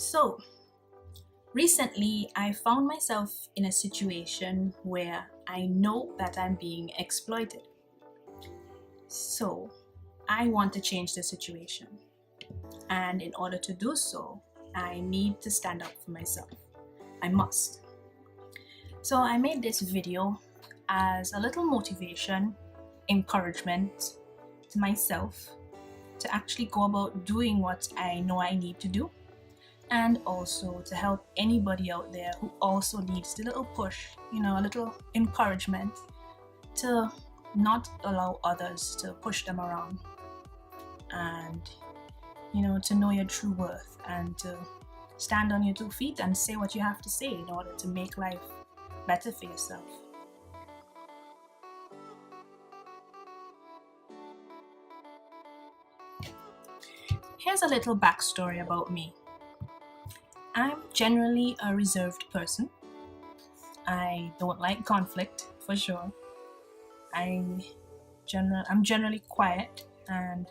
So, recently I found myself in a situation where I know that I'm being exploited. So, I want to change the situation. And in order to do so, I need to stand up for myself. I must. So, I made this video as a little motivation, encouragement to myself to actually go about doing what I know I need to do, and also to help anybody out there who also needs the little push, a little encouragement to not allow others to push them around, and to know your true worth and to stand on your 2 feet and say what you have to say in order to make life better for yourself. Here's a little backstory about me. I'm generally a reserved person. I don't like conflict, for sure. I'm generally quiet, and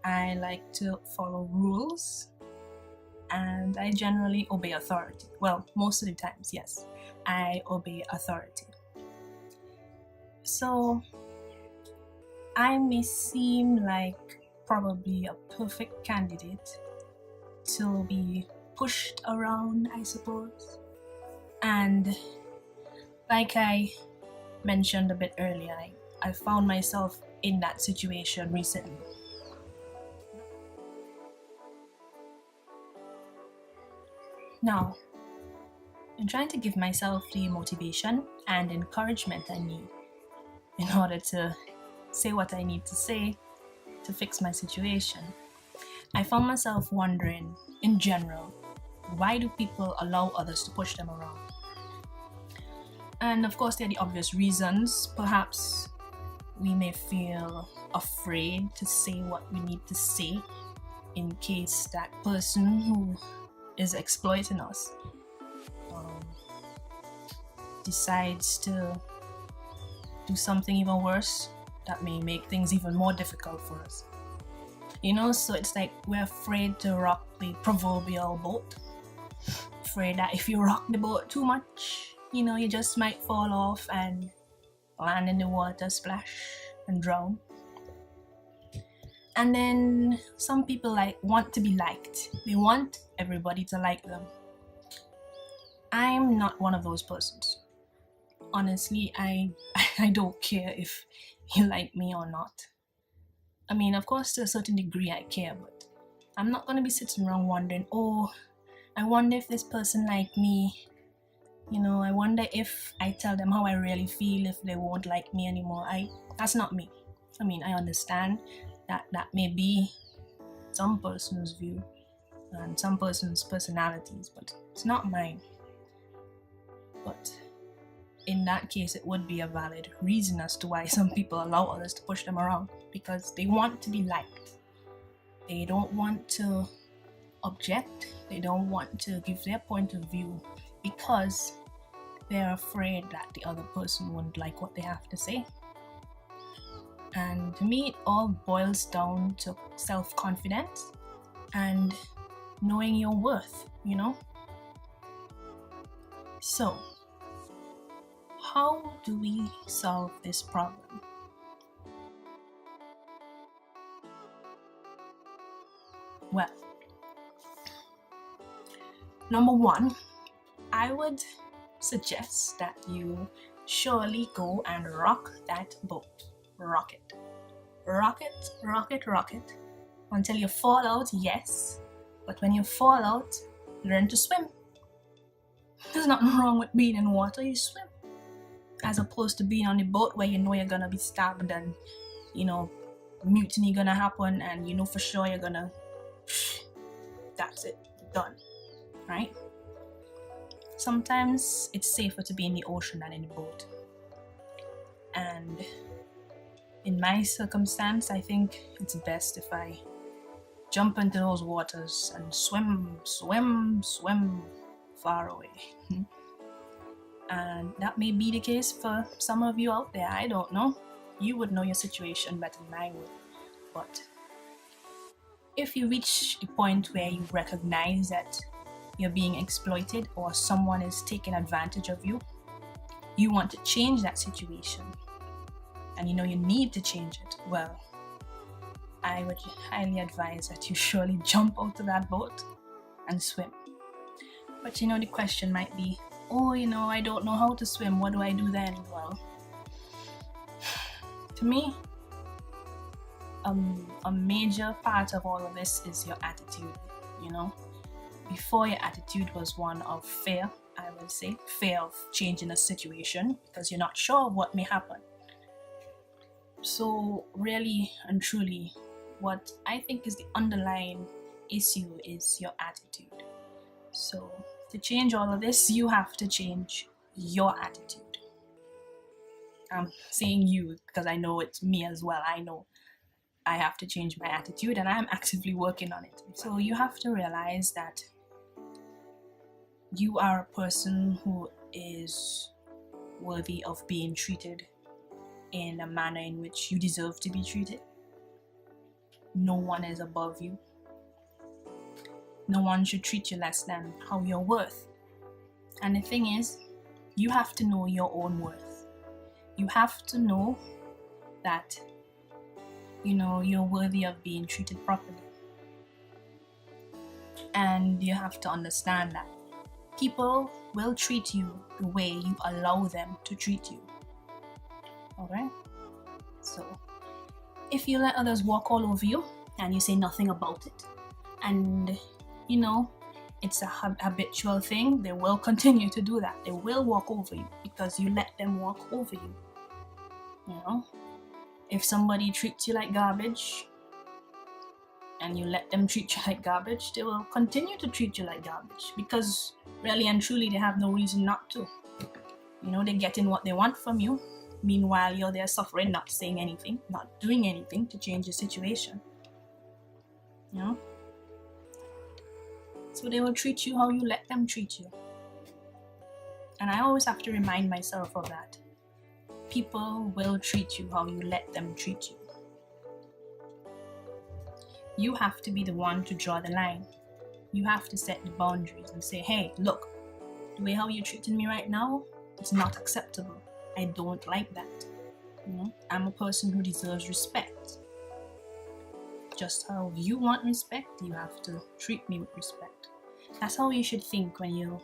I like to follow rules, and I generally obey authority. Well, most of the times, yes, I obey authority. So I may seem like probably a perfect candidate to be pushed around, I suppose. And like I mentioned a bit earlier, I found myself in that situation recently. Now, I'm trying to give myself the motivation and encouragement I need in order to say what I need to say to fix my situation. I found myself wondering, in general, why do people allow others to push them around? And of course, there are the obvious reasons. Perhaps we may feel afraid to say what we need to say in case that person who is exploiting us decides to do something even worse that may make things even more difficult for us. So it's like we're afraid to rock the proverbial boat. Afraid that if you rock the boat too much, you just might fall off and land in the water, splash, and drown. And then some people want to be liked. They want everybody to like them. I'm not one of those persons. Honestly, I don't care if you like me or not. I mean, of course, to a certain degree I care, but I'm not going to be sitting around wondering, I wonder if this person like me. I wonder if I tell them how I really feel, if they won't like me anymore. That's not me. I mean, I understand that may be some person's view and some person's personalities, but it's not mine. But in that case, it would be a valid reason as to why some people allow others to push them around, because they want to be liked. They don't want to object. They don't want to give their point of view because they're afraid that the other person won't like what they have to say. And to me, it all boils down to self-confidence and knowing your worth, So, how do we solve this problem? Well, number one, I would suggest that you surely go and rock that boat. Rock it. Rock it, rock it, rock it. Until you fall out, yes. But when you fall out, learn to swim. There's nothing wrong with being in water, you swim. As opposed to being on the boat where you're gonna be stabbed and, mutiny gonna happen and for sure you're gonna, that's it, done, right? Sometimes it's safer to be in the ocean than in the boat. And in my circumstance, I think it's best if I jump into those waters and swim far away. And that may be the case for some of you out there. I don't know. You would know your situation better than I would. But if you reach the point where you recognize that you're being exploited or someone is taking advantage of you, you want to change that situation, and you know you need to change it, well, I would highly advise that you surely jump out of that boat and swim. But you know, the question might be, oh, you know, I don't know how to swim. What do I do then? Well, to me, a major part of all of this is your attitude, you know. Before, your attitude was one of fear, I would say, fear of changing a situation because you're not sure of what may happen. So really and truly, what I think is the underlying issue is your attitude. So to change all of this, you have to change your attitude. I'm saying you because I know it's me as well. I know I have to change my attitude and I'm actively working on it. So you have to realize that you are a person who is worthy of being treated in a manner in which you deserve to be treated. No one is above you. No one should treat you less than how you're worth. And the thing is, you have to know your own worth. You have to know that, you know, you're worthy of being treated properly. And you have to understand that people will treat you the way you allow them to treat you. Alright? So, if you let others walk all over you and you say nothing about it, and you know, it's a habitual thing, they will continue to do that. They will walk over you because you let them walk over you. You know, if somebody treats you like garbage and you let them treat you like garbage, they will continue to treat you like garbage because really and truly they have no reason not to. You know, they're getting what they want from you. Meanwhile, you're there suffering, not saying anything, not doing anything to change the situation. You know? So they will treat you how you let them treat you. And I always have to remind myself of that. People will treat you how you let them treat you. You have to be the one to draw the line. You have to set the boundaries and say, hey, look, the way how you're treating me right now, it's not acceptable. I don't like that. You know, I'm a person who deserves respect. Just how you want respect, you have to treat me with respect. That's how you should think when you're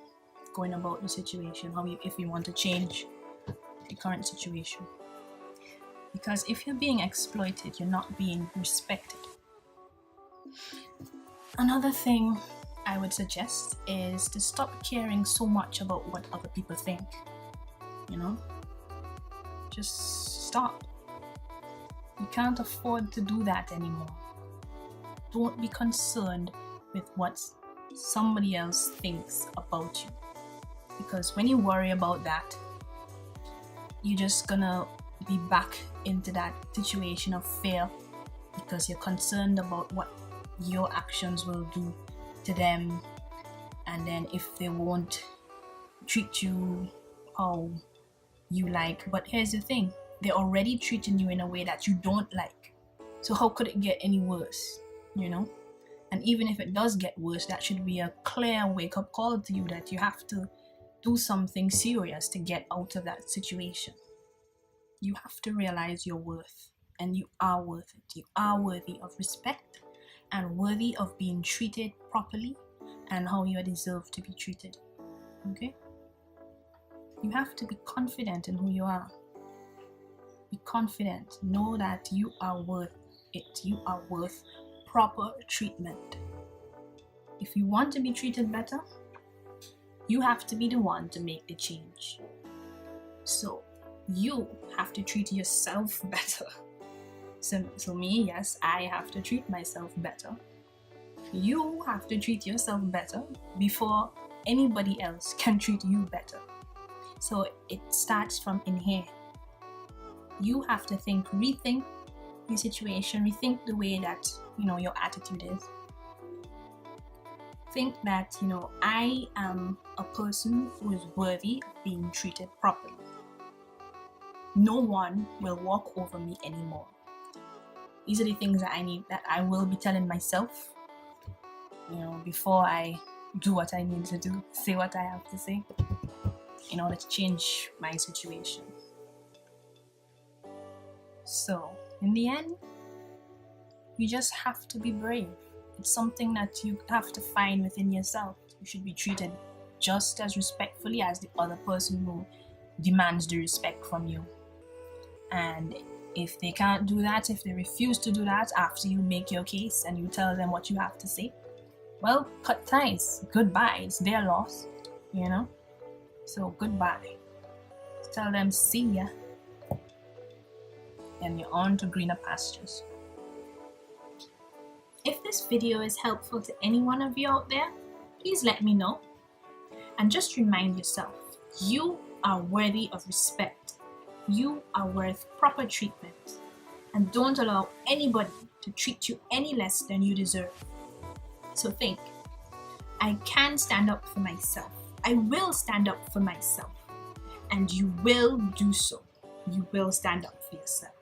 going about the situation, if you want to change the current situation. Because if you're being exploited, you're not being respected. Another thing I would suggest is to stop caring so much about what other people think. You know? Just stop. You can't afford to do that anymore. Don't be concerned with what somebody else thinks about you. Because when you worry about that, you're just gonna be back into that situation of fear because you're concerned about what your actions will do to them, and then if they won't treat you how you like. But here's the thing, they're already treating you in a way that you don't like, so how could it get any worse? You know? And even if it does get worse, that should be a clear wake-up call to you that you have to do something serious to get out of that situation. You have to realize your worth, and you are worth it. You are worthy of respect and worthy of being treated properly and how you deserve to be treated. Okay? You have to be confident in who you are. Be confident. Know that you are worth it. You are worth proper treatment. If you want to be treated better, you have to be the one to make the change. So you have to treat yourself better. So me, yes, I have to treat myself better. You have to treat yourself better before anybody else can treat you better. So it starts from in here. You have to rethink your situation, rethink the way that, you know, your attitude is. Think that, you know, I am a person who is worthy of being treated properly. No one will walk over me anymore. These are the things that I will be telling myself, you know, before I do what I need to do, say what I have to say in order to change my situation. So, in the end, you just have to be brave. It's something that you have to find within yourself. You should be treated just as respectfully as the other person who demands the respect from you. And if they can't do that, if they refuse to do that after you make your case and you tell them what you have to say, well, cut ties. Goodbye. It's their loss, you know? So goodbye. Tell them see ya. And you're on to greener pastures. If this video is helpful to any one of you out there, please let me know. And just remind yourself, you are worthy of respect. You are worth proper treatment. And don't allow anybody to treat you any less than you deserve. So think, I can stand up for myself. I will stand up for myself. And you will do so. You will stand up for yourself.